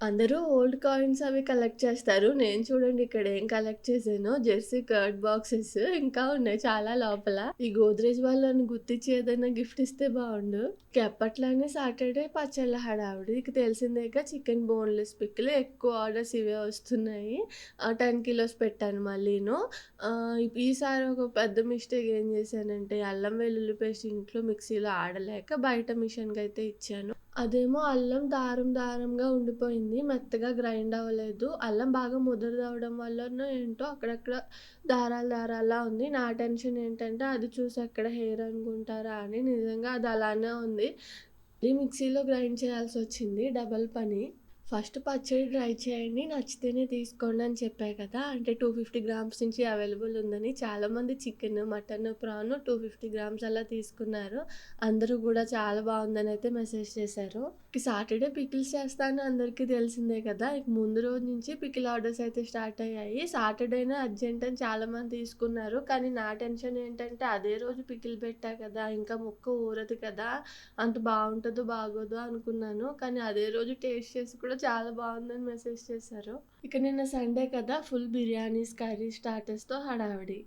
అందరూ old coins అవి collect చేస్తారు. నేను చూడండి ఇక్కడ ఏం కలెక్ట్ చేశానో జెర్సీ కర్డ్ బాక్సెస్ ఇంకా ఉన్నాయి చాలా లోపల. ఈ గోద్రేజ్ వాళ్ళు నన్ను గుర్తించి ఏదైనా గిఫ్ట్ ఇస్తే బావుండు. ఎప్పట్లానే సాటర్‌డే పచ్చళ్ళ హడావిడి. ఇక తెలిసిందేగా చికెన్ బోన్‌లెస్ పికిల్ ఎక్కువ ఆర్డర్స్ ఇవే వస్తున్నాయి. 10 కిలోస్ పెట్టాను మళ్ళీను. ఈసారి ఒక పెద్ద మిస్టేక్ ఏం చేశానంటే అల్లం వెల్లుల్లి పేస్ట్ ఇంట్లో మిక్సీలో ఆడలేక బయట మిషన్‌కయితే ఇచ్చాను. అదేమో అల్లం దారం దారంగా ఉండిపోయింది. మెత్తగా గ్రైండ్ అవ్వలేదు. అల్లం బాగా ముదురుదవ్వడం వల్లనో ఏంటో అక్కడక్కడ దారాలు దారాల్లా ఉంది. నా టెన్షన్ ఏంటంటే అది చూసి ఎక్కడ హెయిర్ అనుకుంటారా అని. నిజంగా అది అలానే ఉంది. మళ్ళీ మిక్సీలో గ్రైండ్ చేయాల్సొచ్చింది. డబల్ పని. ఫస్ట్ పచ్చడి ట్రై చేయండి. నచ్చితేనే తీసుకోండి అని చెప్పా కదా! అంటే 250 గ్రామ్స్ నుంచి అవైలబుల్ ఉందని. చాలామంది చికెను, మటను, ప్రాను 250 గ్రామ్స్ అలా తీసుకున్నారు. అందరూ గూడా చాలా బావుందనైతే మెసేజ్ చేశారు. ఈ సాటర్‌డే పికిల్స్ చేస్తా అని అందరికీ తెలిసిందే కదా! ఇక ముందు రోజు నుంచి పికిల్ ఆర్డర్స్ అయితే స్టార్ట్ అయ్యాయి. సాటర్‌డేనే అర్జెంట్ అని చాలామంది తీసుకున్నారు. కానీ నా టెన్షన్ ఏంటంటే అదే రోజు పికిల్ పెట్టా కదా! ఇంకా ముక్క ఊరదు కదా! అంత బావుంటదో బాగోదో అనుకున్నాను. కానీ అదే రోజు టేస్ట్ చేసి కూడా చాలా బావుందని మెసేజ్ చేశారు. ఇక నిన్న సండే కదా! ఫుల్ బిర్యానీస్, కర్రీస్, స్టార్టర్స్‌తో హడావిడి.